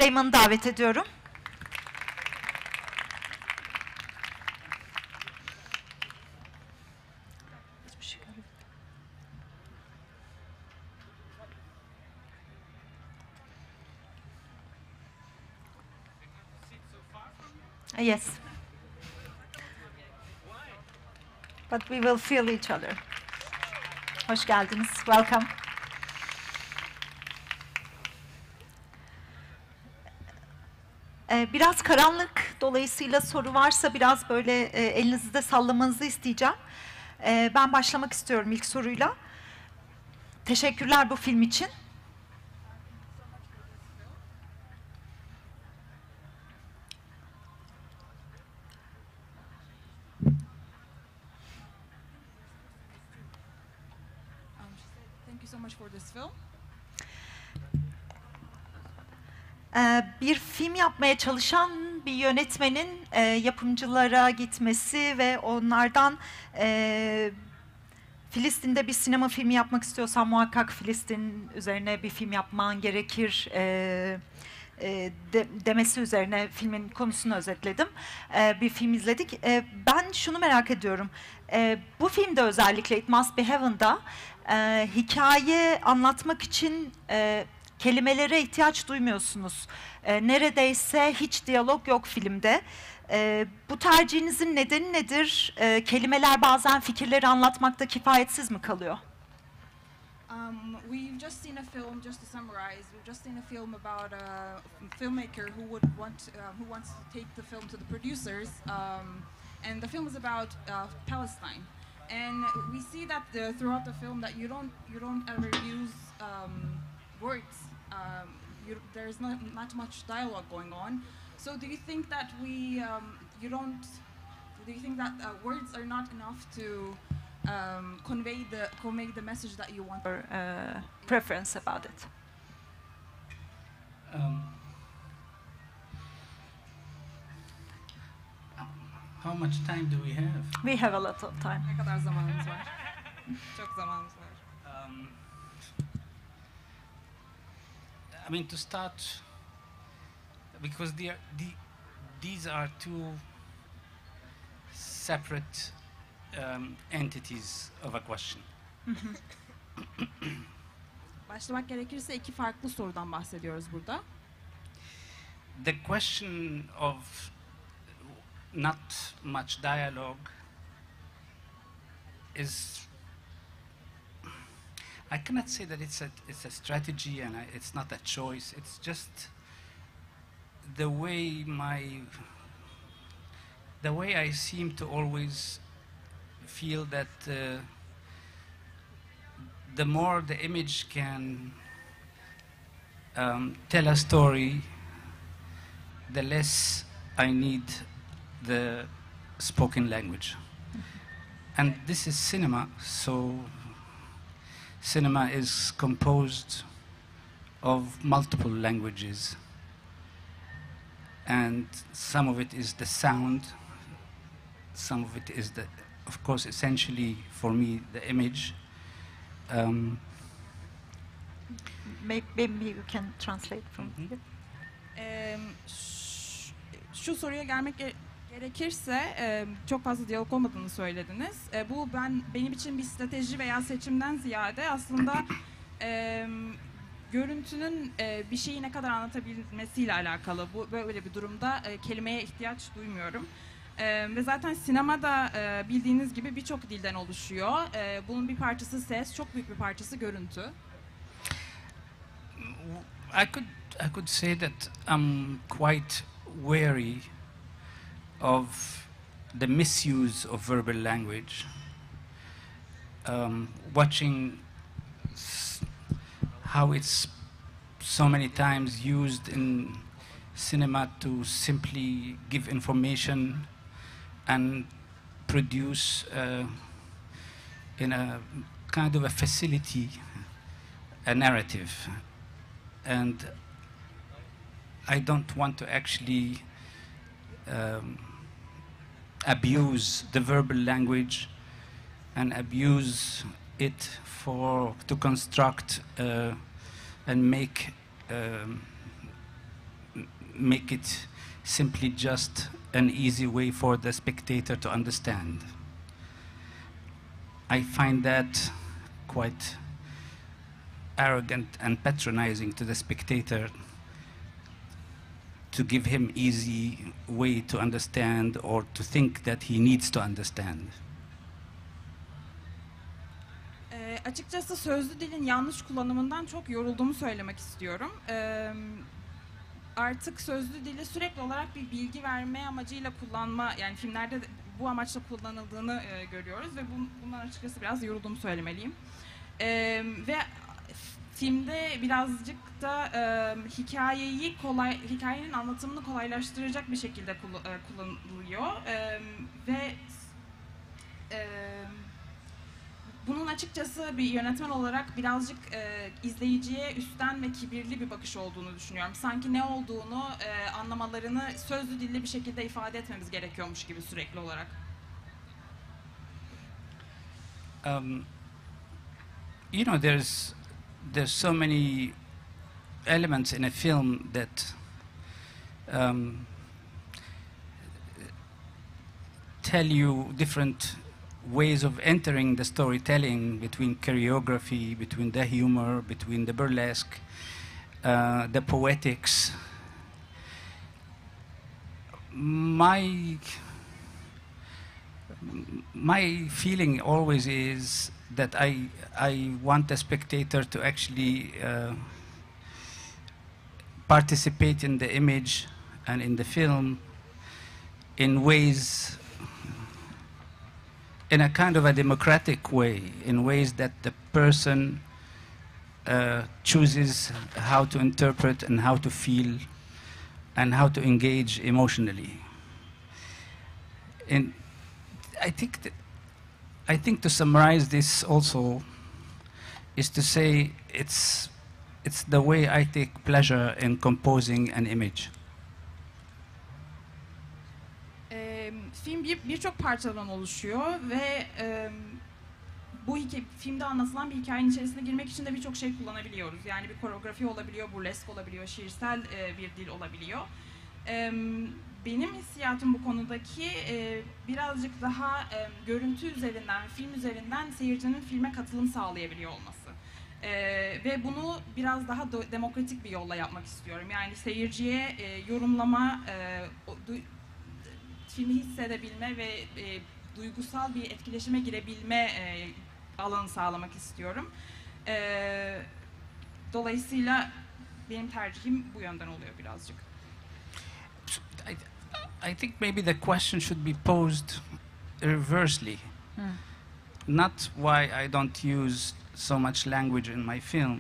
Süleyman'ı davet ediyorum. Yes. But we will feel each other. Hoş geldiniz. Welcome. Biraz karanlık, dolayısıyla soru varsa biraz böyle elinizi de sallamanızı isteyeceğim. Ben başlamak istiyorum ilk soruyla. Teşekkürler bu film için. Thank you so much for this film. Bir film yapmaya çalışan bir yönetmenin yapımcılara gitmesi ve onlardan Filistin'de bir sinema filmi yapmak istiyorsan muhakkak Filistin üzerine bir film yapman gerekir demesi üzerine filmin konusunu özetledim. Bir film izledik. Ben şunu merak ediyorum. Bu filmde özellikle It Must Be Heaven'da hikaye anlatmak için kelimelere ihtiyaç duymuyorsunuz. Neredeyse hiç diyalog yok filmde. Bu tercihinizin nedeni nedir? Kelimeler bazen fikirleri anlatmakta kifayetsiz mi kalıyor? We've just seen a film. Just to summarize, we've just seen a film about a filmmaker who wants to take the film to the producers, and the film is about Palestine. And we see that throughout the film that you don't ever use words. There's not much dialogue going on. So do you think that words are not enough to convey the message that you want? Or preference about it? How much time do we have? We have a lot of time. Ne kadar zamanımız var? Çok zamanımız var. I mean, to start, because these are two separate entities of a question. Başlamak gerekirse iki farklı sorudan bahsediyoruz burada. The question of not much dialogue is, I cannot say that it's a strategy and it's not a choice. It's just the way I seem to always feel that the more the image can tell a story, the less I need the spoken language. And this is cinema, so cinema is composed of multiple languages, and some of it is the sound, some of it is of course, essentially for me, the image. Maybe you can translate from here. Şu soruya gelmek gerekirse çok fazla diyalog olmadığını söylediniz. Bu benim için bir strateji veya seçimden ziyade aslında görüntünün bir şeyi ne kadar anlatabilmesiyle alakalı. Bu böyle bir durumda kelimeye ihtiyaç duymuyorum. Ve zaten sinemada bildiğiniz gibi birçok dilden oluşuyor. Bunun bir parçası ses, çok büyük bir parçası görüntü. I could say that I'm quite wary of the misuse of verbal language. Watching how it's so many times used in cinema to simply give information and produce in a kind of a facility a narrative. And I don't want to actually abuse the verbal language and abuse it to construct and make make it simply just an easy way for the spectator to understand. I find that quite arrogant and patronizing to the spectator, to give him easy way to understand or to think that he needs to understand. Açıkçası sözlü dilin yanlış kullanımından çok yorulduğumu söylemek istiyorum. Artık sözlü dili sürekli olarak bir bilgi verme amacıyla kullanma, yani filmlerde bu amaçla kullanıldığını görüyoruz ve bundan açıkçası biraz yorulduğumu söylemeliyim. Ve filmde birazcık da hikayenin anlatımını kolaylaştıracak bir şekilde kullanılıyor ve bunun açıkçası bir yönetmen olarak birazcık izleyiciye üstten ve kibirli bir bakış olduğunu düşünüyorum. Sanki ne olduğunu anlamalarını sözlü dille bir şekilde ifade etmemiz gerekiyormuş gibi sürekli olarak. You know, there's so many elements in a film that tell you different ways of entering the storytelling, between choreography, between the humor, between the burlesque, the poetics. My feeling always is that I want the spectator to actually participate in the image and in the film in ways, in a kind of a democratic way, in ways that the person chooses how to interpret and how to feel and how to engage emotionally. And I think to summarize this also is to say it's the way I take pleasure in composing an image. Film birçok parçadan oluşuyor ve bu filmde anlatılan bir hikayenin içerisine girmek için de birçok şey kullanabiliyoruz. Yani bir koreografi olabiliyor, burlesk olabiliyor, şiirsel bir dil olabiliyor. Benim hissiyatım bu konudaki birazcık daha görüntü üzerinden, film üzerinden seyircinin filme katılım sağlayabiliyor olması. Ve bunu biraz daha demokratik bir yolla yapmak istiyorum. Yani seyirciye yorumlama, filmi hissedebilme ve duygusal bir etkileşime girebilme alanı sağlamak istiyorum. Dolayısıyla benim tercihim bu yönden oluyor birazcık. I think maybe the question should be posed reversely. Not why I don't use so much language in my film,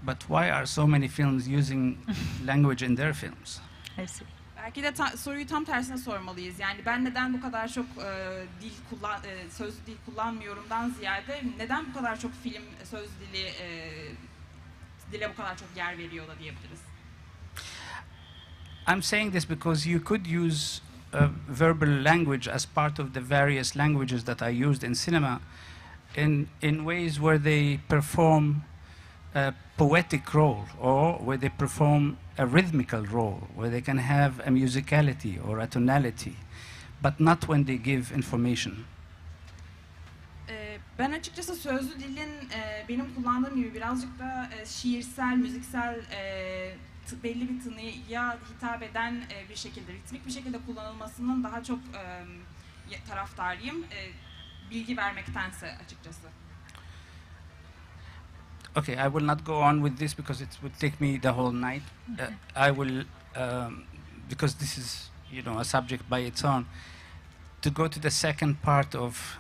but why are so many films using language in their films? I see. Belki de soruyu tam tersine sormalıyız. Yani ben neden bu kadar çok sözlü dil kullanmıyorumdan ziyade neden bu kadar çok film söz dile bu kadar çok yer veriyor da diyebiliriz. I'm saying this because you could use verbal language as part of the various languages that I used in cinema in ways where they perform a poetic role or where they perform a rhythmical role, where they can have a musicality or a tonality, but not when they give information. Ben açıkçası sözlü dilin benim kullandığım gibi birazcık da şiirsel, müziksel, belli bir tınıya hitap eden bir şekilde, ritmik bir şekilde kullanılmasının daha çok taraftarıyım, bilgi vermektense açıkçası. Okay, I will not go on with this because it would take me the whole night. I will, because this is, you know, a subject by its own, to go to the second part of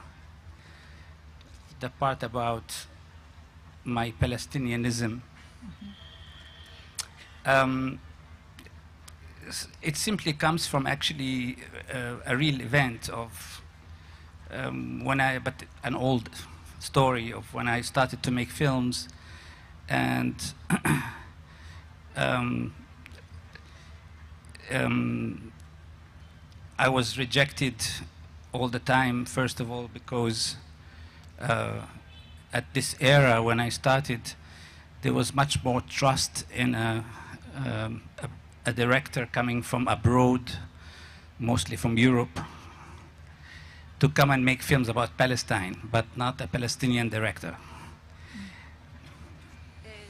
the part about my Palestinianism. It simply comes from actually a real event of an old story of when I started to make films, and I was rejected all the time. First of all, because at this era when I started, there was much more trust in a a director coming from abroad, mostly from Europe, to come and make films about Palestine, but not a Palestinian director.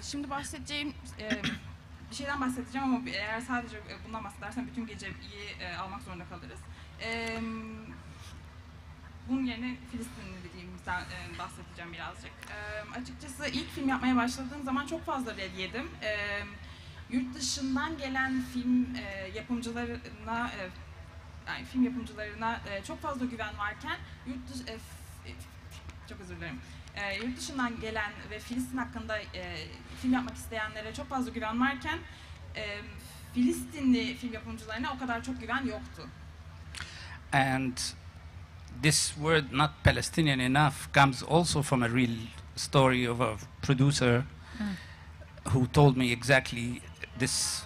Şimdi bahsedeceğim bir şeyden bahsedeceğim ama eğer sadece bundan bahsedersem bütün geceyi almak zorunda kalırız. Bunun yerine Filistinli'den bahsedeceğim birazcık. Açıkçası ilk film yapmaya başladığım zaman çok fazla red yedim. Yurt dışından gelen film yapımcılarına çok fazla güven varken çok özür dilerim. Yurt dışından gelen ve Filistin hakkında film yapmak isteyenlere çok fazla güven varken Filistinli film yapımcılarına o kadar çok güven yoktu. And this word "not Palestinian enough" comes also from a real story of a producer who told me exactly this.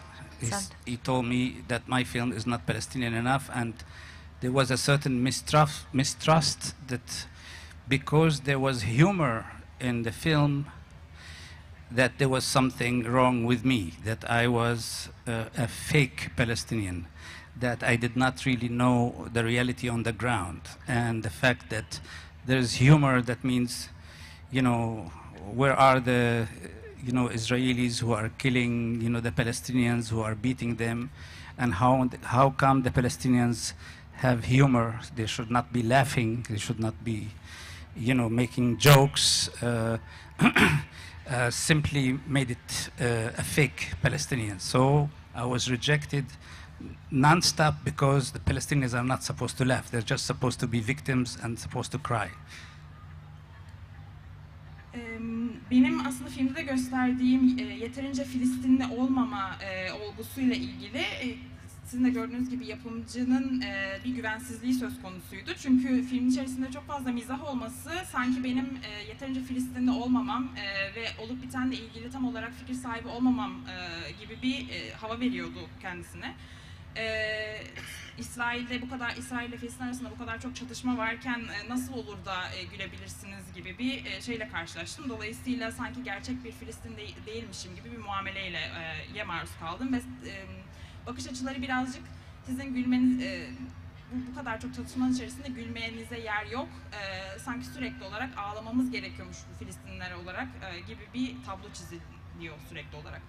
He told me that my film is not Palestinian enough, and there was a certain mistrust that because there was humor in the film, that there was something wrong with me, that I was a fake Palestinian, that I did not really know the reality on the ground. And the fact that there's humor, that means, you know, where are the Israelis who are killing, the Palestinians, who are beating them, and how come the Palestinians have humor? They should not be laughing, they should not be, making jokes, simply made it a fake Palestinian. So I was rejected non-stop because the Palestinians are not supposed to laugh. They're just supposed to be victims and supposed to cry. Benim aslında filmde de gösterdiğim yeterince Filistinli olmama olgusuyla ilgili sizin de gördüğünüz gibi yapımcının bir güvensizliği söz konusuydu. Çünkü film içerisinde çok fazla mizah olması sanki benim yeterince Filistinli olmamam ve olup bitenle ilgili tam olarak fikir sahibi olmamam gibi bir hava veriyordu kendisine. İsrail ile Filistin arasında bu kadar çok çatışma varken nasıl olur da gülebilirsiniz gibi bir şeyle karşılaştım. Dolayısıyla sanki gerçek bir Filistin değilmişim gibi bir muameleyle maruz kaldım ve bakış açıları birazcık sizin gülmeniz, bu kadar çok çatışmanın içerisinde gülmenize yer yok. Sanki sürekli olarak ağlamamız gerekiyormuş Filistinliler olarak gibi bir tablo çiziliyor sürekli olarak.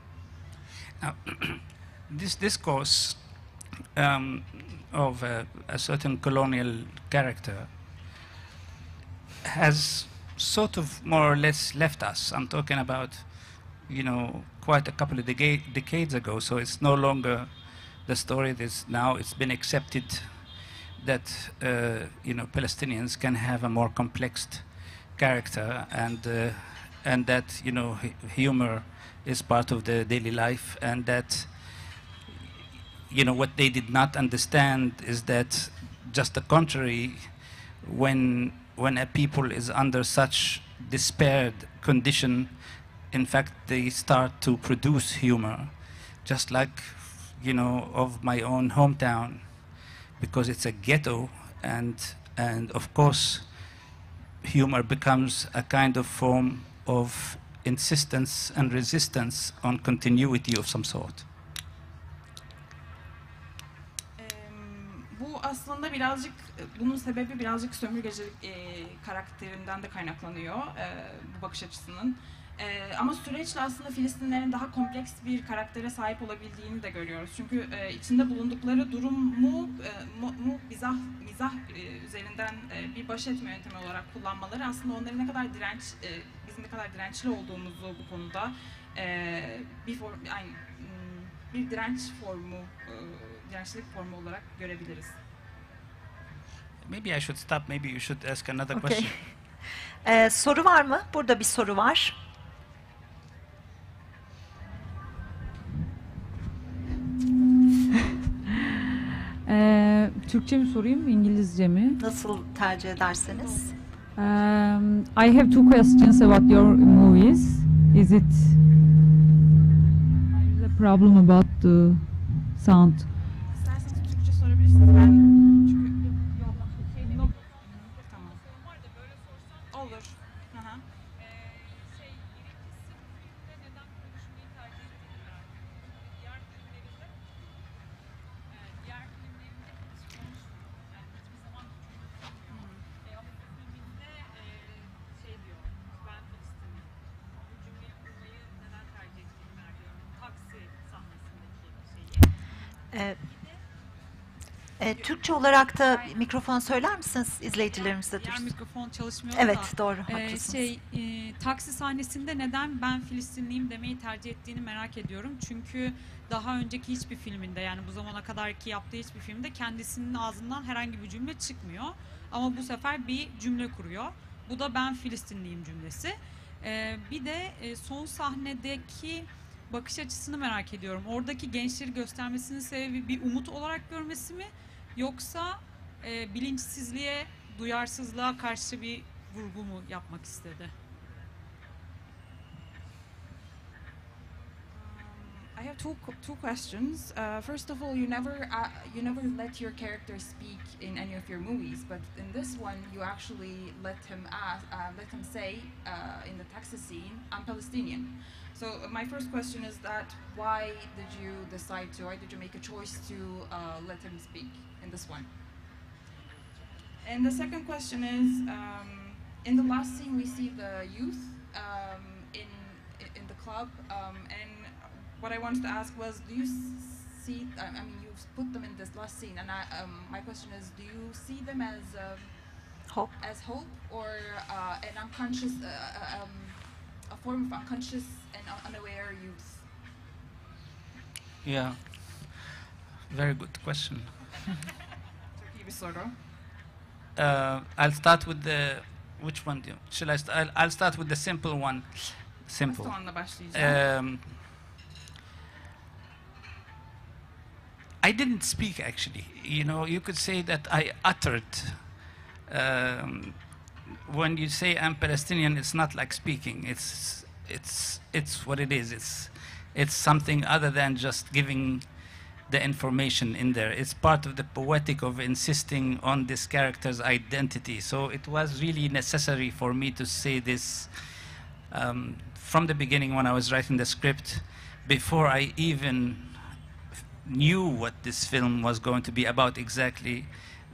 This discourse of a certain colonial character has sort of more or less left us. I'm talking about, quite a couple of decades ago, so it's no longer the story that's now. It's been accepted that, Palestinians can have a more complex character, and that, humor is part of the daily life, and that, what they did not understand is that just the contrary, when a people is under such despaired condition, in fact, they start to produce humor, just like, of my own hometown, because it's a ghetto, and of course, humor becomes a kind of form of insistence and resistance on continuity of some sort. Bu aslında birazcık, bunun sebebi birazcık sömürgecilik karakterinden de kaynaklanıyor bu bakış açısının. Ama süreçle aslında Filistinlerin daha kompleks bir karaktere sahip olabildiğini de görüyoruz. Çünkü içinde bulundukları durumu mizah üzerinden bir baş etme yöntemi olarak kullanmaları aslında onların ne kadar bizim ne kadar dirençli olduğumuzu bu konuda bir dirençlilik formu olarak görebiliriz. Maybe I should stop. Maybe you should ask another question. Soru var mı? Burada bir soru var. Türkçe mi sorayım, İngilizce mi? Nasıl tercih ederseniz. I have two questions about your movies. Is it a problem about the sound? İsterseniz Türkçe sorabilirsiniz. Ben çünkü tamam. Olur. Aha. Türkçe olarak da mikrofon söyler misiniz? İzleyicilerimiz de Diğer duysun. mikrofon çalışmıyor Evet, da. doğru, haklısınız. Taksi sahnesinde neden ben Filistinliyim demeyi tercih ettiğini merak ediyorum. Çünkü daha önceki hiçbir filminde, yani bu zamana kadarki yaptığı hiçbir filmde kendisinin ağzından herhangi bir cümle çıkmıyor. Ama bu sefer bir cümle kuruyor. Bu da ben Filistinliyim cümlesi. Bir de son sahnedeki bakış açısını merak ediyorum. Oradaki gençleri göstermesinin sebebi bir umut olarak görmesi mi? Yoksa bilinçsizliğe, duyarsızlığa karşı bir vurgu mu yapmak istedi? I have two questions. First of all, you never let your character speak in any of your movies, but in this one, you actually let him say in the taxi scene, "I'm Palestinian." So my first question is that why did you make a choice to let him speak in this one? And the second question is, in the last scene we see the youth in the club, and what I wanted to ask was, do you see? I mean, you've put them in this last scene, and my question is, do you see them as Hope. Or an unconscious, a form of unconscious and unaware youth? Yeah, very good question. Turkey bir soru. I'll start with which one? Shall I? I'll start with the simple one. Simple. Sonla başlayacağım. I didn't speak actually. You know, you could say that I uttered. When you say I'm Palestinian, it's not like speaking. It's what it is. It's something other than just giving the information in there. It's part of the poetic of insisting on this character's identity. So it was really necessary for me to say this from the beginning when I was writing the script, before I even knew what this film was going to be about exactly.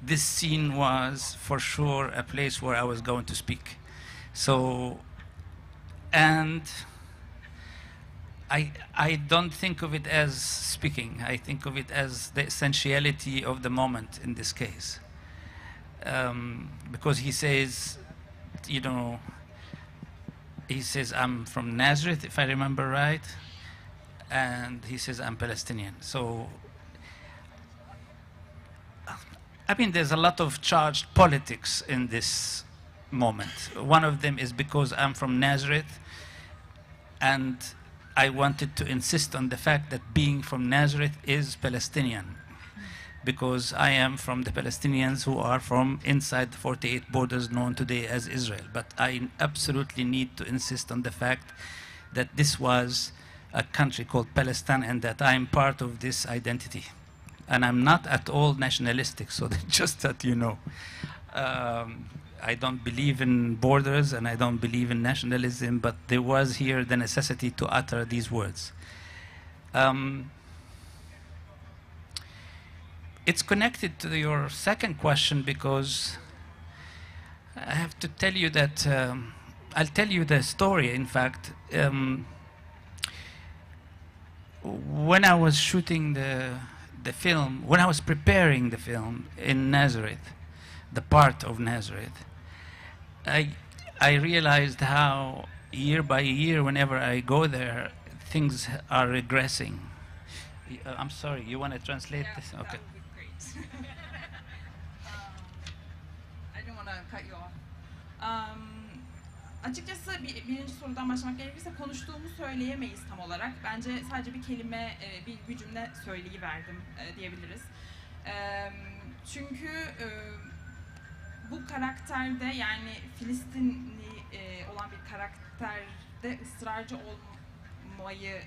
This scene was for sure a place where I was going to speak. So, and I don't think of it as speaking. I think of it as the essentiality of the moment in this case. Because he says, you know, he says, I'm from Nazareth, if I remember right, and he says, I'm Palestinian. So, I mean, there's a lot of charged politics in this moment. One of them is because I'm from Nazareth, and I wanted to insist on the fact that being from Nazareth is Palestinian, because I am from the Palestinians who are from inside the 48 borders known today as Israel. But I absolutely need to insist on the fact that this was a country called Palestine and that I'm part of this identity. And I'm not at all nationalistic, so that just that you know. I don't believe in borders and I don't believe in nationalism, but there was here the necessity to utter these words. It's connected to your second question because I have to tell you that, I'll tell you the story, in fact. When I was shooting the film, when I was preparing the film in Nazareth, the part of Nazareth, I realized how year by year, whenever I go there, things are regressing. I'm sorry, you want to translate this? Okay. That would be great. I don't want to cut you off. Açıkçası birinci sorudan başlamak gerekirse konuştuğumu söyleyemeyiz tam olarak. Bence sadece bir kelime, bir cümle söyleyiverdim diyebiliriz. Çünkü bu karakterde, yani Filistinli olan bir karakterde ısrarcı olmayı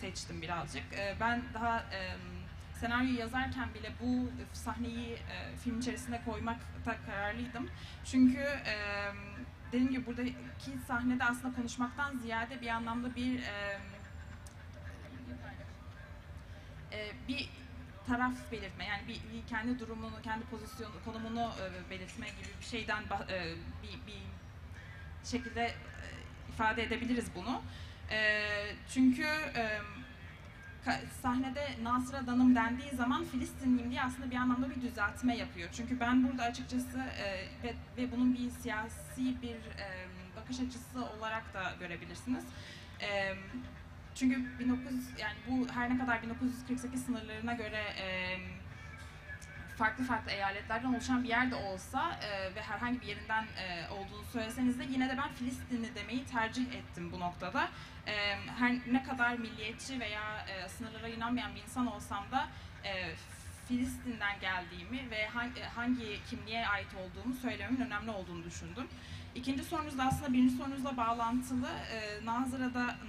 seçtim birazcık. Ben daha senaryoyu yazarken bile bu sahneyi film içerisine koymakta kararlıydım. Çünkü dediğim gibi buradaki sahnede aslında konuşmaktan ziyade bir anlamda bir taraf belirtme, yani bir kendi durumunu, kendi pozisyonu, konumunu belirtme gibi bir şeyden bir şekilde ifade edebiliriz bunu. Çünkü sahnede Nasıra Danım dendiği zaman Filistinliyim diye aslında bir anlamda bir düzeltme yapıyor. Çünkü ben burada açıkçası ve bunun bir siyasi bir bakış açısı olarak da görebilirsiniz. Çünkü yani bu her ne kadar 1948 sınırlarına göre farklı eyaletlerden oluşan bir yerde olsa ve herhangi bir yerinden olduğunu söyleseniz de yine de ben Filistinli demeyi tercih ettim bu noktada. Her ne kadar milliyetçi veya sınırlara inanmayan bir insan olsam da Filistin'den geldiğimi ve hangi kimliğe ait olduğumu söylememin önemli olduğunu düşündüm. İkinci sorunuz da aslında birinci sorunuzla bağlantılı.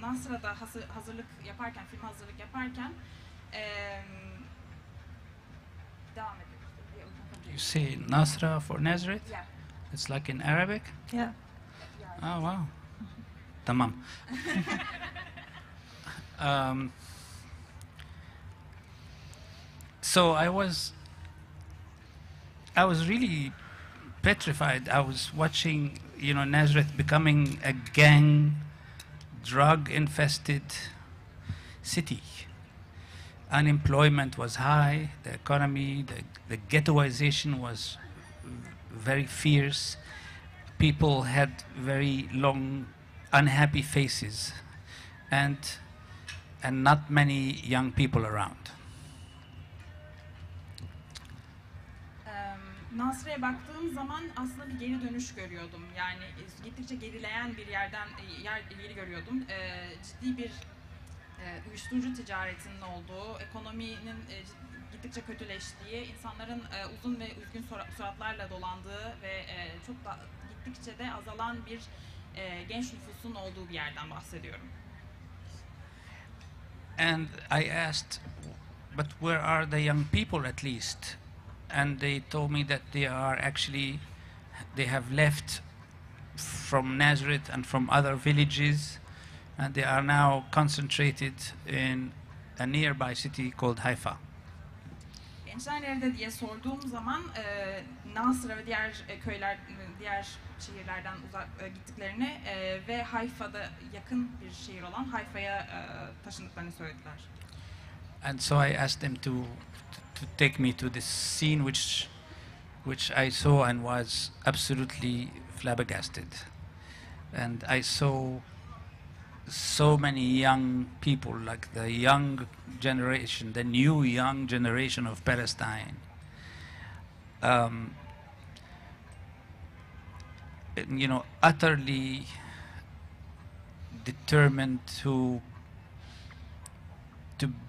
Nasıra'da hazırlık yaparken, film hazırlık yaparken devam ediyoruz. You say Nasra for Nazareth? Yeah. It's like in Arabic? Yeah. Oh, wow. Tamam. So I was really petrified. I was watching, Nazareth becoming a gang, drug-infested city. Unemployment was high, the economy, the ghettoization was very fierce. People had very long, unhappy faces, and not many young people around. Nasra'ya baktığım zaman aslında bir geri dönüş görüyordum. Yani gittikçe gerileyen bir yeri görüyordum. Ciddi bir uyuşturucu ticaretinin olduğu, ekonominin gittikçe kötüleştiği, insanların uzun ve üzgün suratlarla dolandığı ve gittikçe de azalan bir genç nüfusun olduğu bir yerden bahsediyorum. And I asked, but where are the young people at least? And they told me that they have left from Nazareth and from other villages, and they are now concentrated in a nearby city called Haifa. Gençler nerede diye sorduğum zaman Nasır'a ve diğer diğer şehirlerden gittiklerini ve Haifa'da yakın bir şehir olan Haifa'ya taşındıklarını söylediler. And so I asked them to take me to this scene which I saw and was absolutely flabbergasted. And I saw so many young people, like the young generation, the new young generation of Palestine, utterly determined to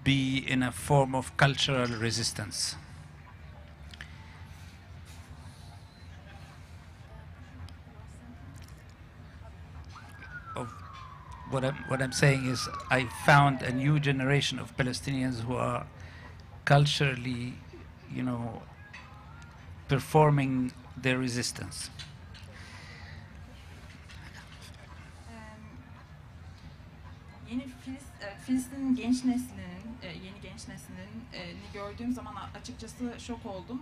be in a form of cultural resistance. What I'm saying is, I found a new generation of Palestinians who are culturally, performing their resistance. Filistin'in yeni genç neslinin gördüğüm zaman açıkçası şok oldum.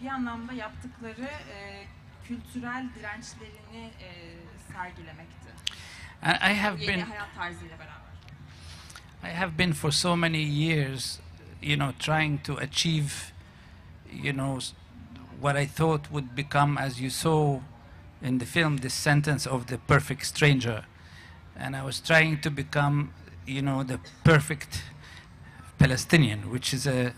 Bir anlamda yaptıkları kültürel dirençlerini sergilemekti. Yeni hayat tarzıyla beraber. I have been for so many years, trying to achieve, what I thought would become, as you saw in the film, this sentence of the perfect stranger. And I was trying to become, the perfect Palestinian, which is a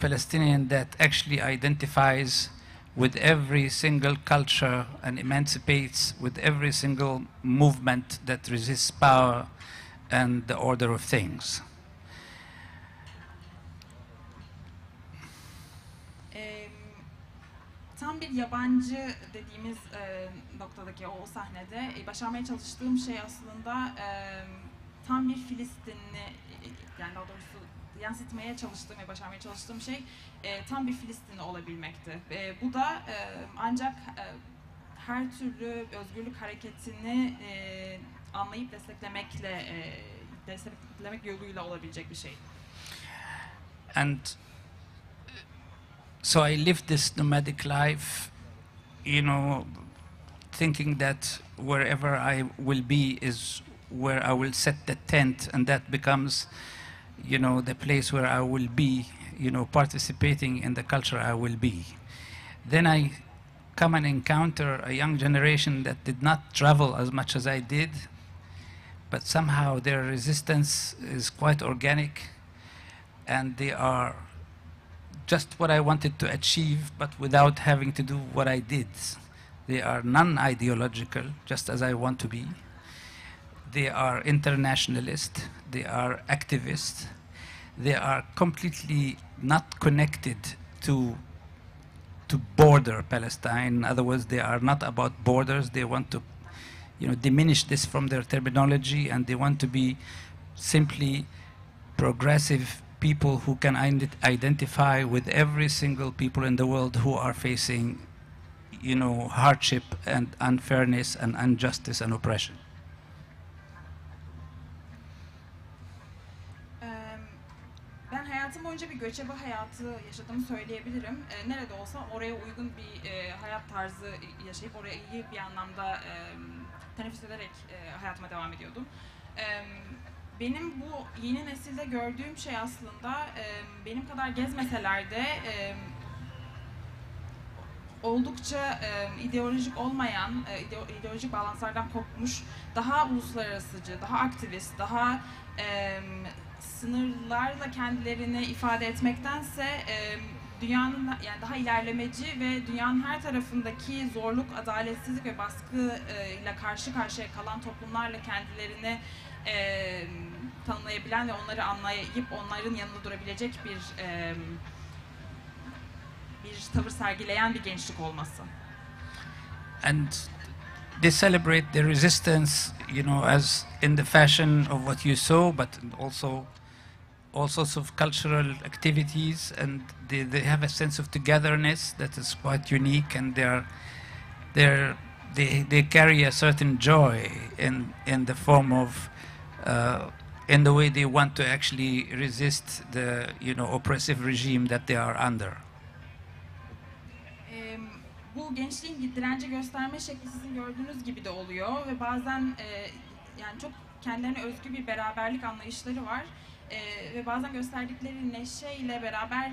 Palestinian that actually identifies with every single culture and emancipates with every single movement that resists power and the order of things. Tam bir yabancı dediğimiz noktadaki o sahnede başarmaya çalıştığım şey aslında tam bir Filistinli, yani daha doğrusu yansıtmaya çalıştığım ve başarmaya çalıştığım şey tam bir Filistinli olabilmekti. Bu da ancak her türlü özgürlük hareketini anlayıp desteklemek yoluyla olabilecek bir şey. And so I lived this nomadic life, thinking that wherever I will be is where I will set the tent, and that becomes, you know, the place where I will be, you know, participating in the culture I will be. Then I come and encounter a young generation that did not travel as much as I did, but somehow their resistance is quite organic, and they are just what I wanted to achieve, but without having to do what I did. They are non-ideological, just as I want to be. They are internationalist, they are activists, they are completely not connected to border Palestine. In other words, they are not about borders. They want to, you know, diminish this from their terminology, and they want to be simply progressive people who can identify with every single people in the world who are facing, you know, hardship and unfairness and injustice and oppression. Ben hayatım boyunca bir göçebe hayatı yaşadığımı söyleyebilirim. Nerede olsam oraya uygun bir hayat tarzı yaşayıp orayı bir anlamda teneffüs ederek hayatıma devam ediyordum. Benim bu yeni nesilde gördüğüm şey aslında benim kadar gezmeseler de oldukça ideolojik olmayan, ideolojik bağlantılardan kopmuş, daha uluslararasıcı, daha aktivist, daha sınırlarla kendilerini ifade etmektense dünyanın, yani daha ilerlemeci ve dünyanın her tarafındaki zorluk, adaletsizlik ve baskıyla karşı karşıya kalan toplumlarla kendilerini tanımlayabilen ve onları anlayıp onların yanında durabilecek bir tavır sergileyen bir gençlik olması. And they celebrate the resistance, you know, as in the fashion of what you saw, but also all sorts of cultural activities, and they have a sense of togetherness that is quite unique, and they carry a certain joy in the form of in the way they want to actually resist the, you know, oppressive regime that they are under. Bu gençliğin dirence gösterme şekli sizin gördüğünüz gibi de oluyor ve bazen yani çok kendilerine özgü bir beraberlik anlayışları var ve bazen gösterdikleri neşeyle beraber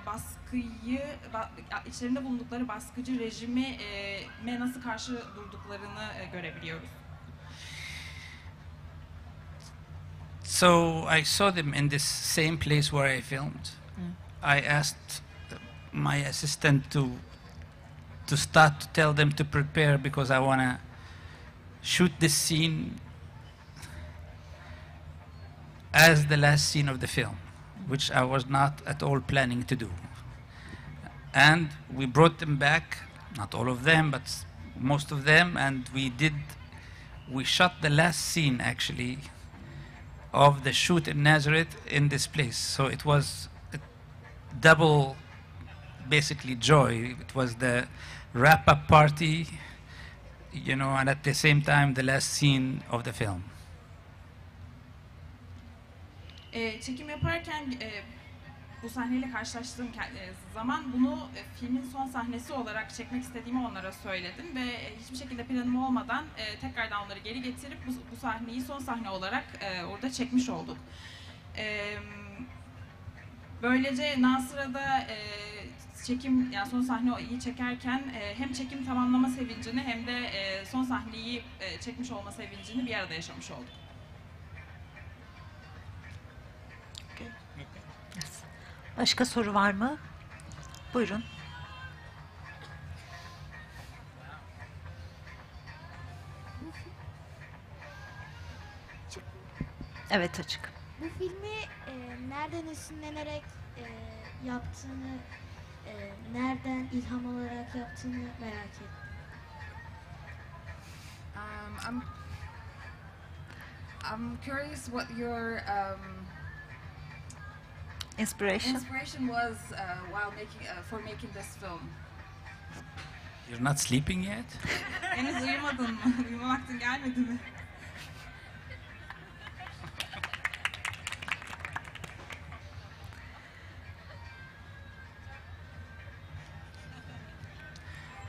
baskıyı, içlerinde bulundukları baskıcı rejime nasıl karşı durduklarını görebiliyoruz. So I saw them in this same place where I filmed. I asked my assistant to start to tell them to prepare, because I want to shoot this scene as the last scene of the film, which I was not at all planning to do. And we brought them back, not all of them, but most of them, and we shot the last scene actually of the shoot in Nazareth in this place. So it was a double, basically, joy. It was the wrap-up party, you know, and at the same time the last scene of the film. Çekim yaparken bu sahneyle karşılaştığım zaman bunu filmin son sahnesi olarak çekmek istediğimi onlara söyledim ve hiçbir şekilde planım olmadan tekrardan onları geri getirip bu sahneyi son sahne olarak orada çekmiş olduk. Böylece Nasıra'da çekim, yani son sahneyi çekerken hem çekim tamamlama sevincini hem de son sahneyi çekmiş olma sevincini bir arada yaşamış olduk. Başka soru var mı? Buyurun. Evet, açık. Bu filmi nereden esinlenerek yaptığını, nereden ilham olarak yaptığını merak ettim. I'm curious what your Inspiration. inspiration was while making this film. You're not sleeping yet? Henüz uyumadın mı? Uyuma vaktin gelmedi mi?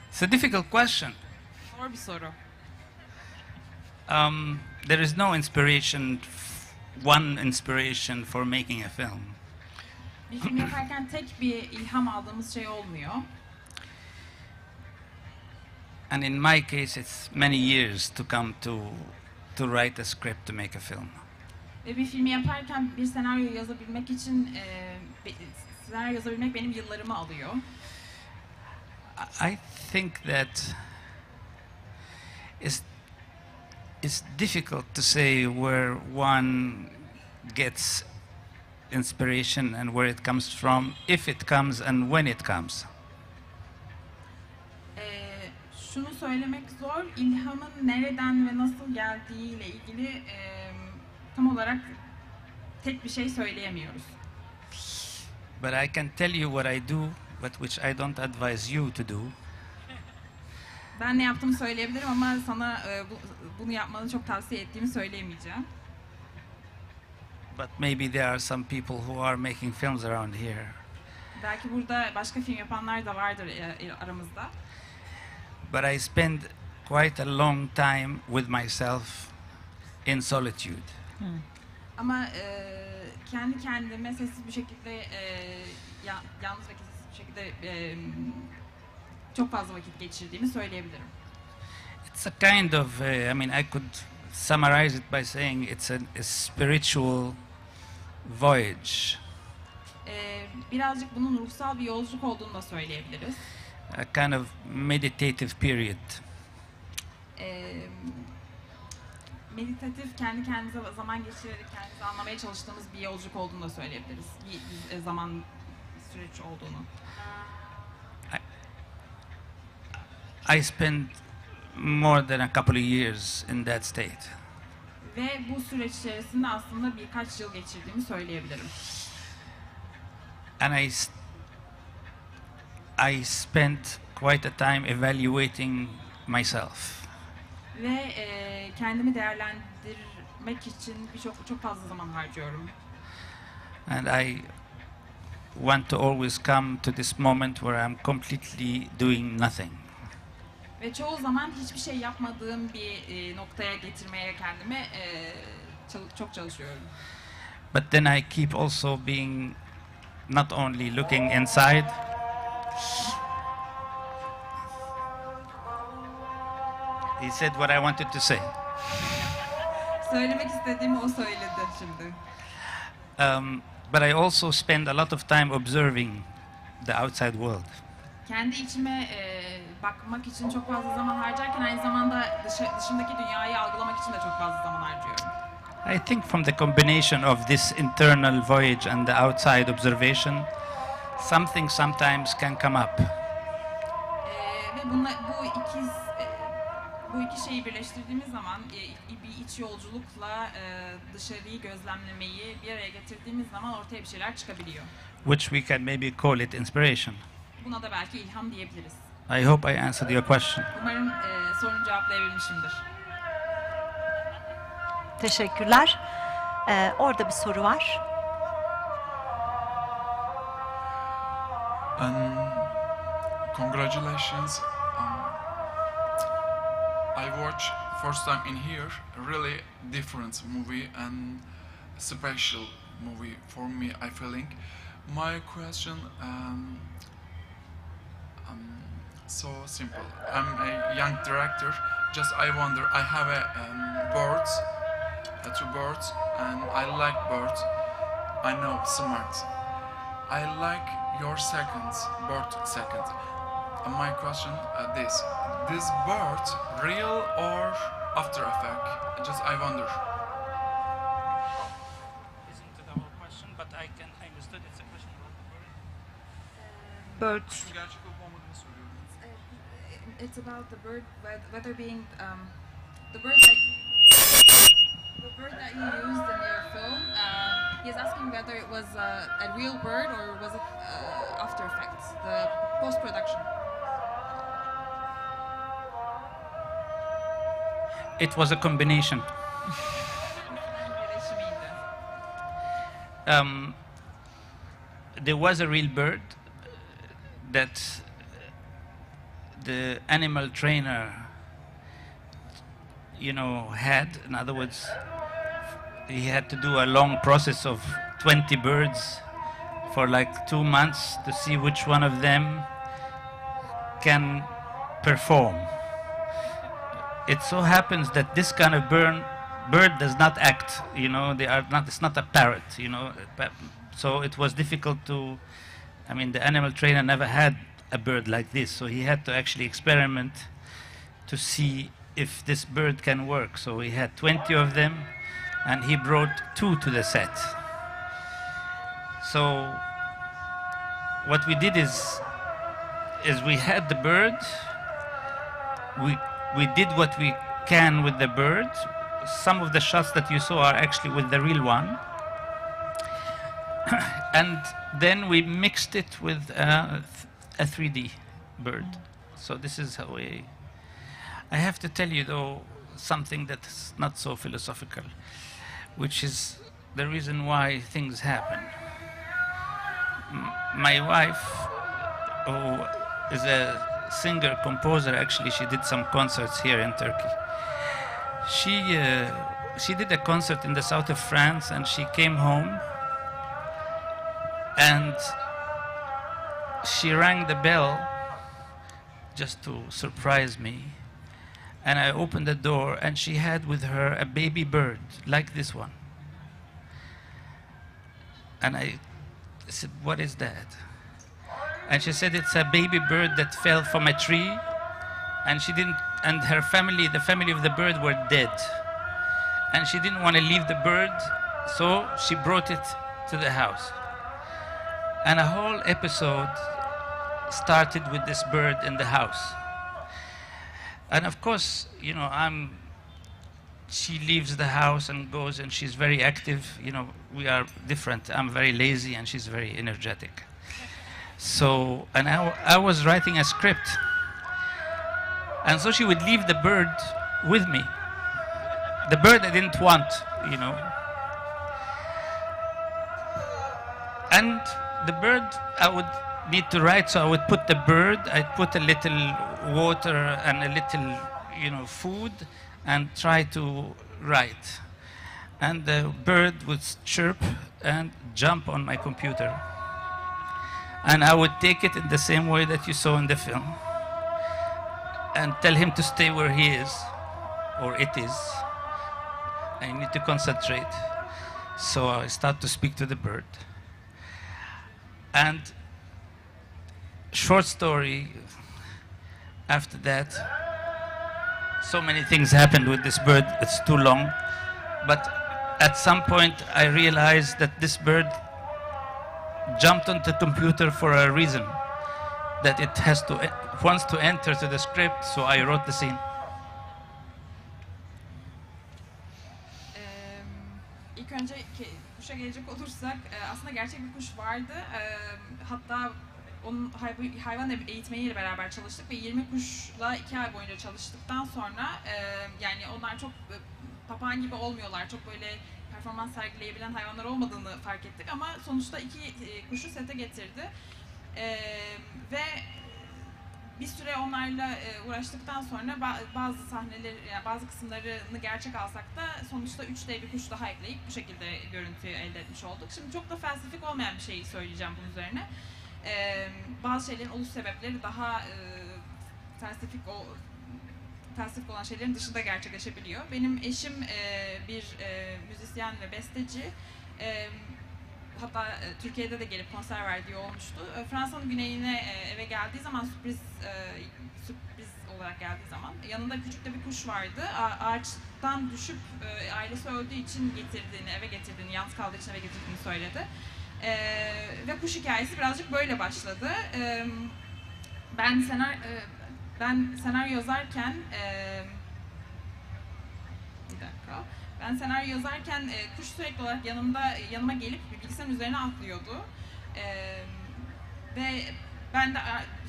It's a difficult question. Zor bir soru. there is no inspiration, one inspiration for making a film. Bir film yaparken tek bir ilham aldığımız şey olmuyor. And in my case, it's many years to come to write a script to make a film. Ve bir filmi yaparken bir senaryo yazabilmek için senaryo yazabilmek benim yıllarımı alıyor. I think that it's difficult to say where one gets inspiration and where it comes from, if it comes and when it comes. Şunu söylemek zor, ilhamın nereden ve nasıl geldiğiyle ilgili tam olarak tek bir şey söyleyemiyoruz. But I can tell you what I do, but which I don't advise you to do. Ben ne yaptığımı söyleyebilirim ama sana bunu yapmanı çok tavsiye ettiğimi söyleyemeyeceğim. But maybe there are some people who are making films around here. Belki burada başka film yapanlar da vardır aramızda. But I spend quite a long time with myself in solitude. Ama kendi kendime sessiz bir şekilde, yalnız ve sessiz bir şekilde çok fazla vakit geçirdiğimi söyleyebilirim. It's a kind of, I mean, I could summarize it by saying it's a spiritual voyage. Birazcık bunun ruhsal bir yolculuk olduğunu da söyleyebiliriz. A kind of meditative period. Meditatif, kendi kendimize zaman geçirerek kendimizi anlamaya çalıştığımız bir yolculuk olduğunu da söyleyebiliriz. Bir zaman süreç olduğunu. I spent more than a couple of years in that state. Ve bu süreç içerisinde aslında birkaç yıl geçirdiğimi söyleyebilirim. And I spent quite a time evaluating myself. Ve kendimi değerlendirmek için çok fazla zaman harcıyorum. And I want to always come to this moment where I'm completely doing nothing. Ve çoğu zaman hiçbir şey yapmadığım bir noktaya getirmeye kendimi çok çalışıyorum. But then I keep also being not only looking inside, he said what I wanted to say. Söylemek istediğimi o söyledi şimdi. But I also spend a lot of time observing the outside world. Kendi içime bakmak için çok fazla zaman harcarken aynı zamanda dışındaki dünyayı algılamak için de çok fazla zaman harcıyorum. I think from the combination of this internal voyage and the outside observation, something sometimes can come up. Ve bu iki şeyi birleştirdiğimiz zaman bir iç yolculukla dışarıyı gözlemlemeyi bir araya getirdiğimiz zaman ortaya bir şeyler çıkabiliyor. Which we can maybe call it inspiration. Buna da belki ilham diyebiliriz. I hope I answered your question. Umarım sorunu cevaplayabilmişimdir. Teşekkürler. Orada bir soru var. Congratulations. I watched first time in here a really different movie and special movie for me, I feeling. My question so simple. I'm a young director. Just I wonder. I have two birds, and I like birds. I know smart. I like your bird second. My question this bird real or after effect? Just I wonder. Isn't it our question, but I understood it's a question about the Bird. bird. Gerçek olup olmadığını soruyorum. It's about the bird, whether being the bird that you used in your film. He's asking whether it was a real bird or was it After Effects, the post-production. It was a combination. There was a real bird that the animal trainer you know, had. In other words, he had to do a long process of 20 birds for like 2 months to see which one of them can perform. It so happens that this kind of bird does not act, you know, it's not a parrot, you know, so it was difficult to, I mean, the animal trainer never had a bird like this, so he had to actually experiment to see if this bird can work. So he had 20 of them, and he brought 2 to the set. So what we did is we had the bird, we did what we can with the bird. Some of the shots that you saw are actually with the real one. And then we mixed it with a 3D bird. So this is how I have to tell you, though, something that's not so philosophical, which is the reason why things happen. My wife, who is a singer, composer, actually she did some concerts here in Turkey. She did a concert in the south of France, and she came home and she rang the bell just to surprise me. And I opened the door, and she had with her a baby bird like this one. And I said, "What is that?" And she said, "It's a baby bird that fell from a tree, and she didn't, and her family, the family of the bird, were dead. And she didn't want to leave the bird, so she brought it to the house." And a whole episode started with this bird in the house. And of course, you know, she leaves the house and goes, and she's very active. You know, we are different. I'm very lazy, and she's very energetic. So, and I was writing a script. And so she would leave the bird with me. The bird I didn't want, you know. And the bird I would need to write, so I would put the bird, I'd put a little water and a little, you know, food, and try to write. And the bird would chirp and jump on my computer. And I would take it in the same way that you saw in the film, and tell him to stay where he is, or it is. I need to concentrate. So I start to speak to the bird. And short story, after that, so many things happened with this bird, it's too long. But at some point I realized that this bird jumped onto the computer for a reason, that it wants to enter to the script, so I wrote the scene. İlk önce kuşa gelecek olursak, aslında gerçek bir kuş vardı. Hatta onun hayvan eğitmeniyle beraber çalıştık ve 20 kuşla 2 ay boyunca çalıştıktan sonra yani onlar çok papağan gibi olmuyorlar, çok böyle performans sergileyebilen hayvanlar olmadığını fark ettik ama sonuçta 2 kuşu sete getirdi ve bir süre onlarla uğraştıktan sonra bazı sahneleri, yani bazı kısımlarını gerçek alsak da sonuçta 3D bir kuş daha ekleyip bu şekilde görüntüyü elde etmiş olduk. Şimdi çok da felsefik olmayan bir şey söyleyeceğim bunun üzerine. Bazı şeylerin oluş sebepleri daha felsefik olan şeylerin dışında gerçekleşebiliyor. Benim eşim bir müzisyen ve besteci. Hatta Türkiye'de de gelip konser verdiği olmuştu. Fransa'nın güneyine eve geldiği zaman sürpriz olarak geldiği zaman yanında küçük de bir kuş vardı. Ağaçtan düşüp ailesi öldüğü için eve getirdiğini, yalnız kaldığı için eve getirdiğini söyledi. Ve kuş hikayesi birazcık böyle başladı. Ben senaryo yazarken kuş sürekli olarak yanıma gelip bilgisayarın üzerine atlıyordu. Ve ben de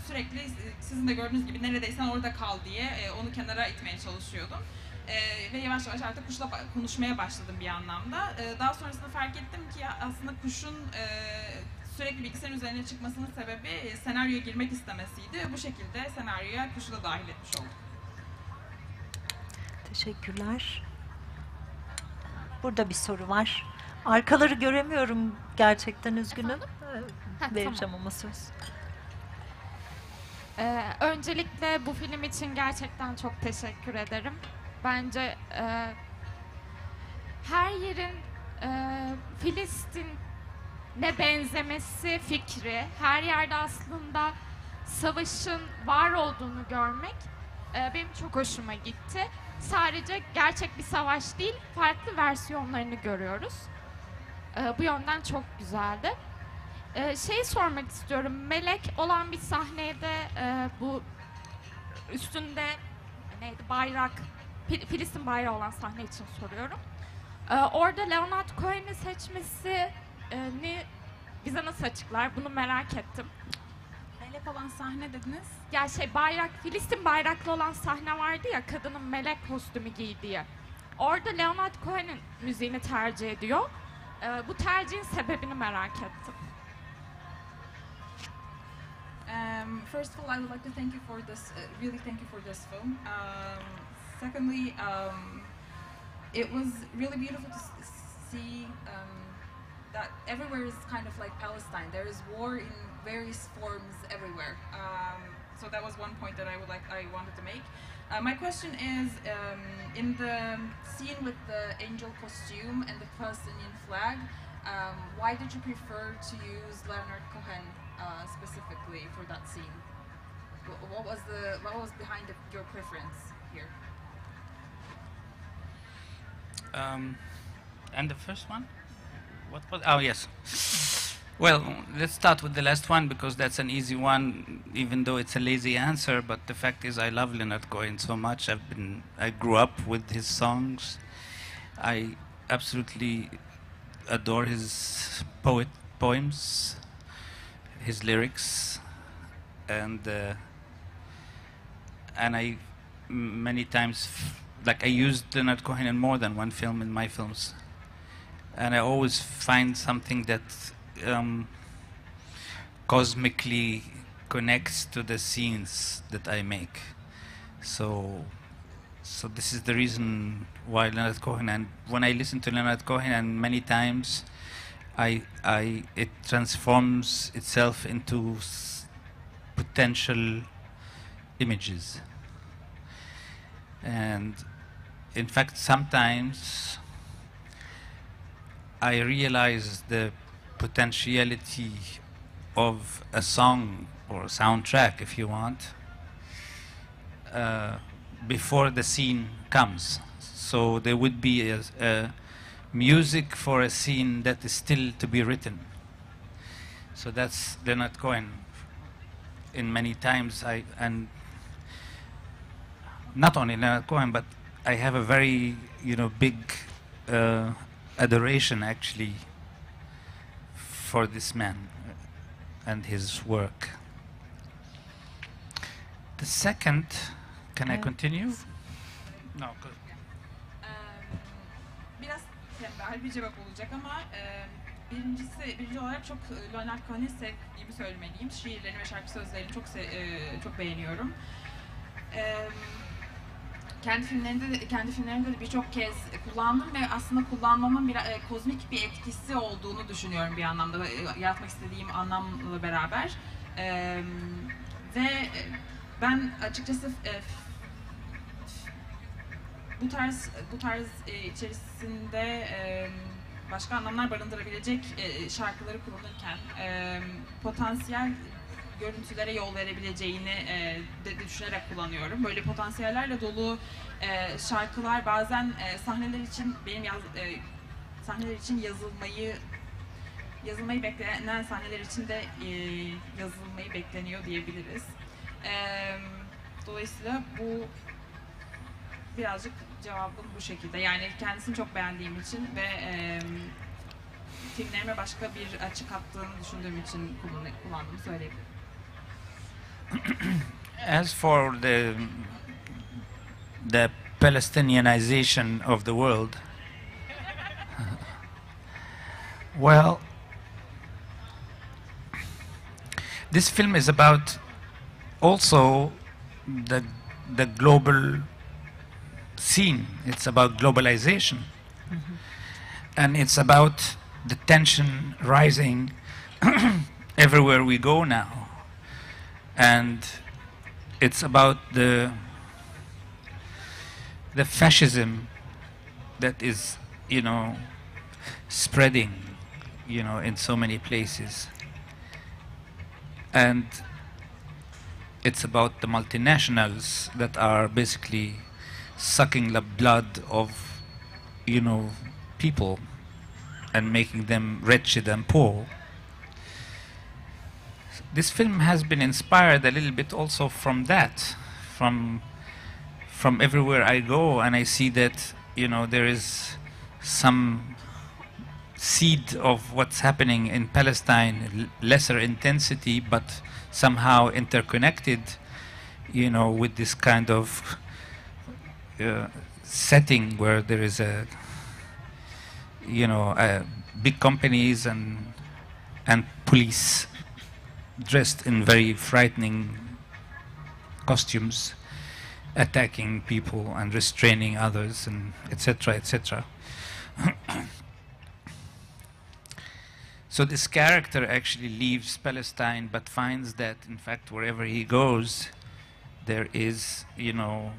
sürekli sizin de gördüğünüz gibi neredeyse orada kal diye onu kenara itmeye çalışıyordum. Ve yavaş yavaş artık kuşla konuşmaya başladım bir anlamda. Daha sonrasında fark ettim ki aslında kuşun sürekli bilgisayarın üzerine çıkmasının sebebi senaryoya girmek istemesiydi. Bu şekilde senaryoya kuşu da dahil etmiş olduk. Teşekkürler. Burada bir soru var. Arkaları göremiyorum gerçekten, üzgünüm. Vereceğim ama söz. Öncelikle bu film için gerçekten çok teşekkür ederim. Bence her yerin Filistin'e benzemesi fikri, her yerde aslında savaşın var olduğunu görmek benim çok hoşuma gitti. Sadece gerçek bir savaş değil, farklı versiyonlarını görüyoruz. Bu yönden çok güzeldi. Şey sormak istiyorum, melek olan bir sahnede bu üstünde neydi bayrak, Filistin bayrağı olan sahne için soruyorum. Orada Leonard Cohen'i seçmesini bize nasıl açıklar? Bunu merak ettim. Melek olan sahne dediniz. Ya bayrak, Filistin bayraklı olan sahne vardı ya, kadının melek kostümü giydiği. Orada Leonard Cohen'in müziğini tercih ediyor. Bu tercihin sebebini merak ettim. First of all, I would like to thank you for this, really thank you for this film. Secondly, it was really beautiful to see that everywhere is kind of like Palestine. There is war in various forms everywhere. So that was one point that I wanted to make. My question is, in the scene with the angel costume and the Palestinian flag, why did you prefer to use Leonard Cohen specifically for that scene? What was behind your preference here? And the first one? What was? Oh, yes. Well, let's start with the last one because that's an easy one, even though it's a lazy answer. But the fact is, I love Leonard Cohen so much. I grew up with his songs. I absolutely adore his poems, his lyrics, and I many times I used Leonard Cohen in more than one film in my films, and I always find something that cosmically connects to the scenes that I make. So this is the reason why Leonard Cohen. And when I listen to Leonard Cohen, and many times, it transforms itself into potential images. And in fact, sometimes I realize the potentiality of a song or a soundtrack, if you want, before the scene comes. So there would be a music for a scene that is still to be written. So that's Leonard Cohen. In many times, and not only Leonard Cohen, but I have a very, big adoration actually for this man and his work. The second, can I continue? No, good. Biraz tembel bir cevap olacak ama birinci olarak çok Leonard Cohen'i sevdiğimi söylemeliyim. Şiirlerini ve şarkı sözlerini çok beğeniyorum. Kendi filmlerimde de birçok kez kullandım ve aslında kullanmamın bir kozmik bir etkisi olduğunu düşünüyorum bir anlamda, yaratmak istediğim anlamla beraber. Ve ben açıkçası bu tarz içerisinde başka anlamlar barındırabilecek şarkıları kullanırken potansiyel görüntülere yol verebileceğini düşünerek kullanıyorum. Böyle potansiyellerle dolu şarkılar bazen sahneler için sahneler için yazılmayı beklenen sahneler için de yazılmayı bekleniyor diyebiliriz. Dolayısıyla bu birazcık cevabım bu şekilde. Yani kendisini çok beğendiğim için ve filmlerime başka bir açı kattığını düşündüğüm için kullandığımı söyleyebilirim. As for the Palestinianization of the world, well, this film is about also the global scene. It's about globalization. And it's about the tension rising everywhere we go now. And it's about the fascism that is, you know, spreading, you know, in so many places. And it's about the multinationals that are basically sucking the blood of, you know, people and making them wretched and poor. This film has been inspired a little bit also from that, from everywhere I go, and I see that, you know, there is some seed of what's happening in Palestine, lesser intensity, but somehow interconnected, you know, with this kind of setting where there is a, you know, big companies and police dressed in very frightening costumes, attacking people and restraining others, and etc., etc. So this character actually leaves Palestine, but finds that, in fact, wherever he goes, there is, you know,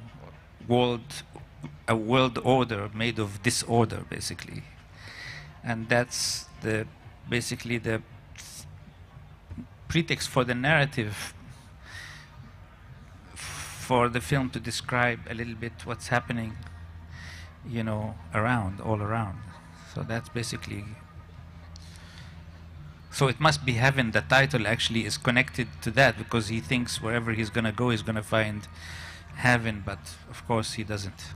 a world order made of disorder, basically. And that's basically the pretext for the narrative, for the film to describe a little bit what's happening, you know, all around. So that's basically. So it must be heaven. The title actually is connected to that, because he thinks wherever he's going to go, he's going to find heaven, but of course he doesn't.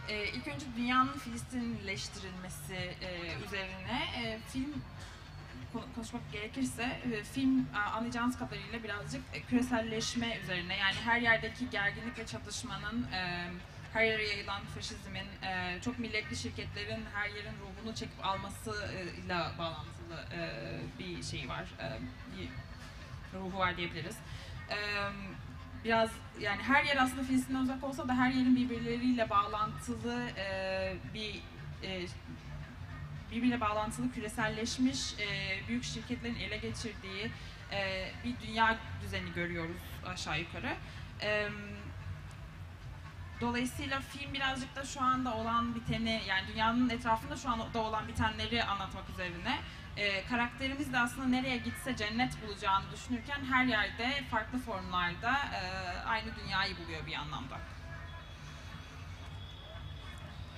İlk önce dünyanın Filistinleştirilmesi üzerine film konuşmak gerekirse film anlayacağınız kadarıyla birazcık küreselleşme üzerine, yani her yerdeki gerginlik ve çatışmanın, her yere yayılan faşizmin, çok milletli şirketlerin her yerin ruhunu çekip almasıyla bağlantılı bir şey var, bir ruhu var diyebiliriz. Biraz, yani her yer aslında Filistin'den uzak olsa da her yerin birbirleriyle bağlantılı birbiriyle bağlantılı küreselleşmiş büyük şirketlerin ele geçirdiği bir dünya düzeni görüyoruz aşağı yukarı. Dolayısıyla film birazcık da şu anda olan biteni, yani dünyanın etrafında şu anda olan bitenleri anlatmak üzerine. Karakterimiz de aslında nereye gitse cennet bulacağını düşünürken her yerde farklı formlarda aynı dünyayı buluyor bir anlamda.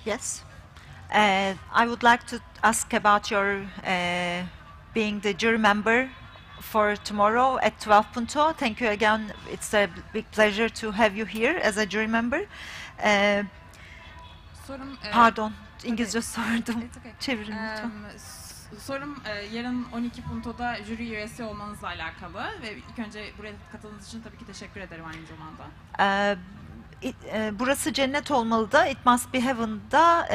Yes. I would like to ask about your being the jury member for tomorrow at 12 Punto. Thank you again. It's a big pleasure to have you here as a jury member. Sorum, Pardon, İngilizce sordum. okay. Çevirin lütfen. Sorum yarın 12 Punto'da jüri üyesi olmanızla alakalı ve ilk önce buraya katıldığınız için tabii ki teşekkür ederim aynı zamanda. Burası Cennet Olmalı'da, It Must Be Heaven'da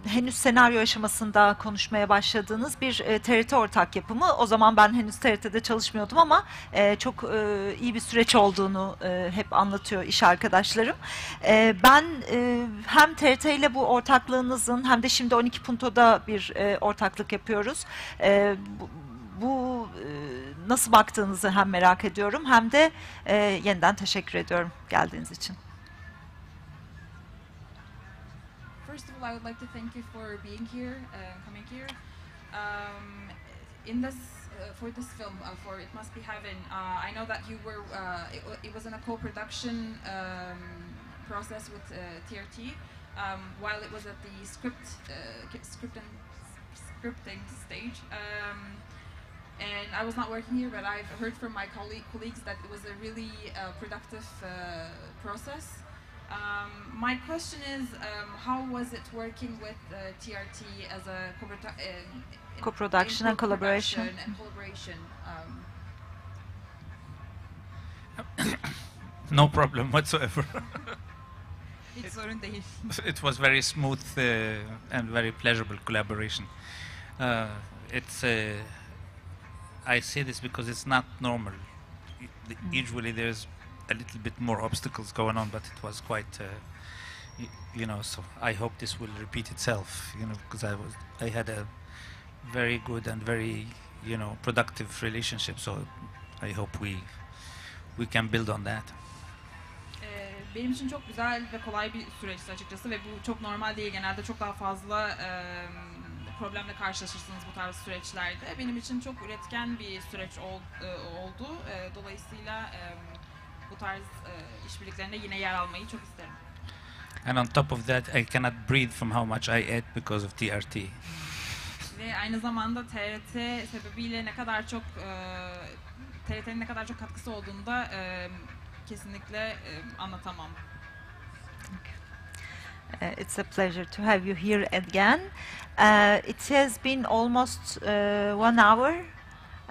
henüz senaryo aşamasında konuşmaya başladığınız bir TRT ortak yapımı. O zaman ben henüz TRT'de çalışmıyordum ama çok iyi bir süreç olduğunu hep anlatıyor iş arkadaşlarım. Ben hem TRT ile bu ortaklığınızın hem de şimdi 12 Punto'da bir ortaklık yapıyoruz. Bu nasıl baktığınızı hem merak ediyorum hem de yeniden teşekkür ediyorum geldiğiniz için. First of all, I would like to thank you for being here, coming here. In this, for this film, for It Must Be Heaven, I know that you were, it was in a co-production process with TRT, while it was at the scripting stage. And I was not working here, but I've heard from my colleagues that it was a really productive process. My question is, how was it working with TRT as a co-production and collaboration? No problem whatsoever. Hiç sorun değil. It was very smooth and very pleasurable collaboration. It's I say this because it's not normal. Usually there's a little bit more obstacles going on, but it was quite, you know. So I hope this will repeat itself, you know, because I had a very good and very, you know, productive relationship. So I hope we can build on that. Benim için çok güzel ve kolay bir süreçti açıkçası ve bu çok normal değil. Genelde çok daha fazla problemle karşılaşırsınız bu tarz süreçlerde. Benim için çok üretken bir süreç oldu. Dolayısıyla bu tarz işbirliklerinde yine yer almayı çok isterim. And on top of that, I cannot breathe from how much I ate because of TRT. Ve aynı zamanda TRT sebebiyle TRT'nin ne kadar çok katkısı olduğunu da kesinlikle anlatamam. It's a pleasure to have you here again. It has been almost 1 hour,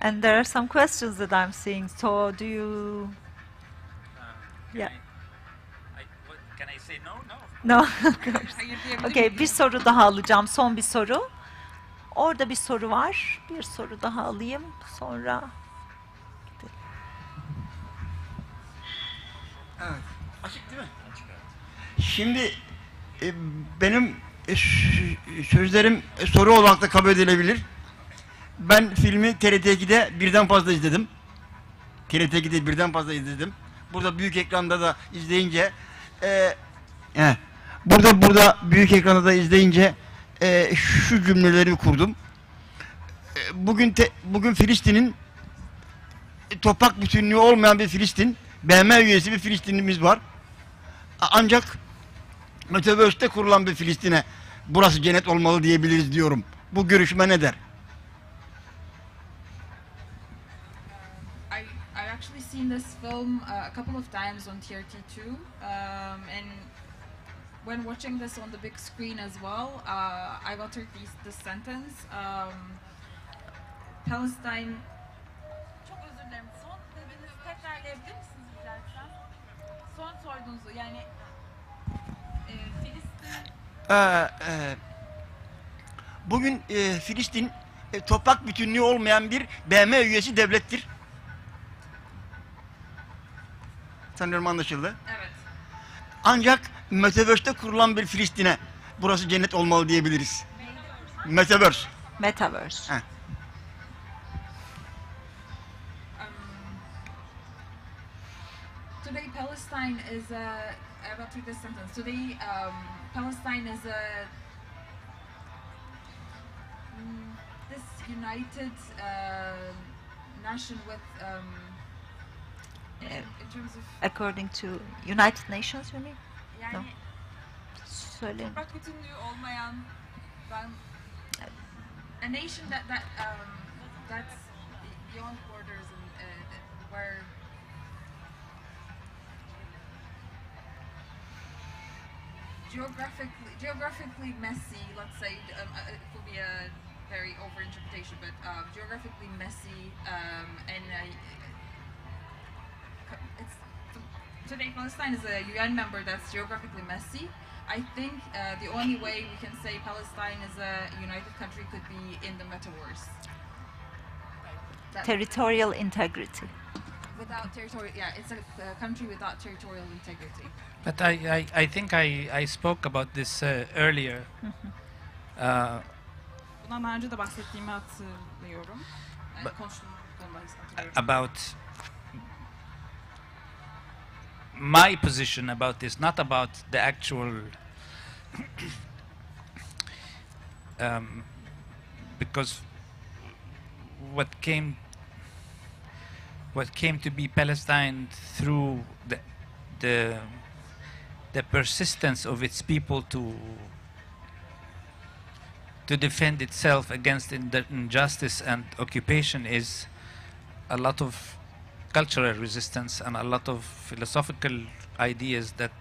and there are some questions that I'm seeing. So, do you? Yeah. Can I say no? No, of course. Hayır diyebilir Okay, miyim? bir soru daha alacağım. Son bir soru. Orada bir soru var. Bir soru daha alayım. Sonra gidelim. Evet. Açık değil mi? Açık. Şimdi benim sözlerim soru olarak da kabul edilebilir. Ben filmi TRT 2'de birden fazla izledim. TRT 2'de birden fazla izledim. Burada büyük ekranda da izleyince burada büyük ekranda da izleyince şu cümleleri kurdum. Bugün Filistin'in toprak bütünlüğü olmayan bir Filistin, BM üyesi bir Filistinlimiz var. Ancak Metaverse'te kurulan bir Filistin'e burası cennet olmalı diyebiliriz diyorum. Bu görüşme ne der? I've actually seen this film a couple of times on TRT2, and when watching this on the big screen as well, I've uttered this sentence. Palestine. Çok özür dilerim. Son dediğinizi tekrarlayabilir misiniz rica etsem? Son sorduğunuzu yani Filistin. Bugün Filistin toprak bütünlüğü olmayan bir BM üyesi devlettir. Sanıyorum anlaşıldı. Evet. Ancak Metaverse'te kurulan bir Filistin'e burası cennet olmalı diyebiliriz. Metaverse. Metaverse. Today Palestine is I've uttered this sentence. Today Palestine is this united nation with in terms of According to United Nations, you mean? yani No. Söyleyin. toprak bütünlüğü olmayan a nation that's beyond borders and where geographically messy, let's say, it could be a very overinterpretation, but geographically messy, and today Palestine is a UN member that's geographically messy. I think the only way we can say Palestine is a united country could be in the metaverse. Territorial integrity. Without territorial, yeah, it's a country without territorial integrity. But I think I spoke about this earlier. Bundan daha önce de bahsettiğimi hatırlıyorum. Konuştuğum konuda hatırlıyorum. About my position about this, not about the actual because what came to be Palestine through the persistence of its people to defend itself against injustice and occupation is a lot of cultural resistance and a lot of philosophical ideas that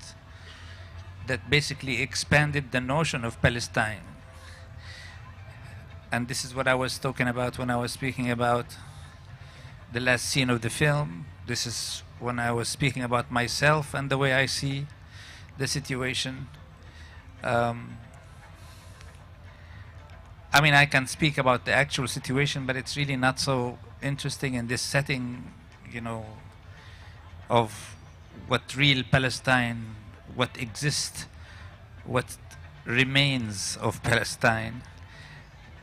basically expanded the notion of Palestine. And this is what I was talking about when I was speaking about the last scene of the film. This is when I was speaking about myself and the way I see I mean, I can speak about the actual situation, but it's really not so interesting in this setting, you know, of what real Palestine, what exists, what remains of Palestine.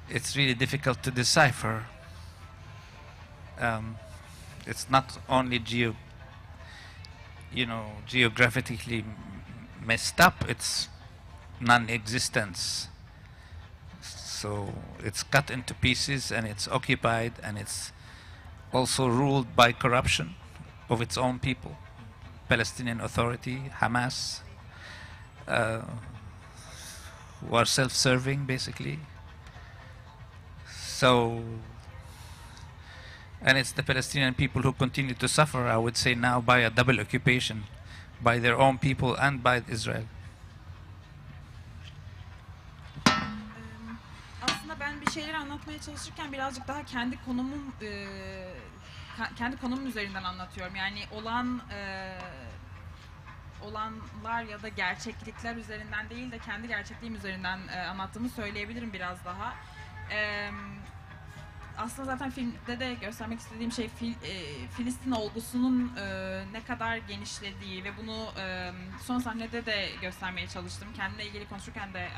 It's really difficult to decipher. It's not only geographically messed up, it's non-existence. So it's cut into pieces and it's occupied and it's also ruled by corruption of its own people. Palestinian Authority, Hamas, who are self-serving basically. So, and it's the Palestinian people who continue to suffer, I would say now, by a double occupation, by their own people and by Israel. Aslında ben bir şeyleri anlatmaya çalışırken birazcık daha kendi konumum üzerinden anlatıyorum. Yani olanlar ya da gerçeklikler üzerinden değil de kendi gerçekliğim üzerinden anlattığımı söyleyebilirim biraz daha. Aslında zaten filmde de göstermek istediğim şey Filistin olgusunun ne kadar genişlediği ve bunu son sahnede de göstermeye çalıştım. Kendimle ilgili konuşurken de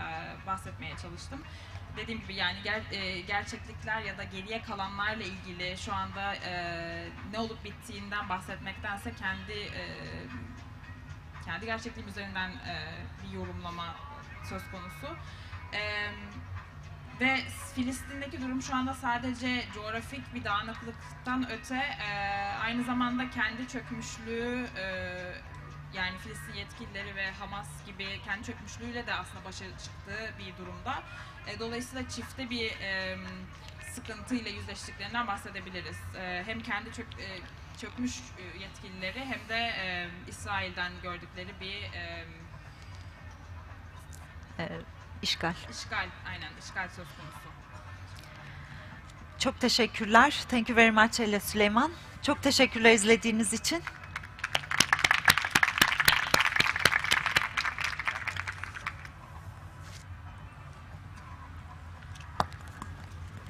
bahsetmeye çalıştım. Dediğim gibi yani gerçeklikler ya da geriye kalanlarla ilgili şu anda ne olup bittiğinden bahsetmektense kendi gerçekliğim üzerinden bir yorumlama söz konusu. Ve Filistin'deki durum şu anda sadece coğrafik bir dağınıklıktan öte aynı zamanda kendi çökmüşlüğü, yani Filistin yetkilileri ve Hamas gibi kendi çökmüşlüğüyle de aslında başa çıktığı bir durumda. Dolayısıyla çifte bir sıkıntıyla yüzleştiklerinden bahsedebiliriz. Hem kendi çökmüş yetkilileri hem de İsrail'den gördükleri bir İşgal. İşgal söz konusu. Çok teşekkürler. Thank you very much Elia, Suleiman. Çok teşekkürler izlediğiniz için.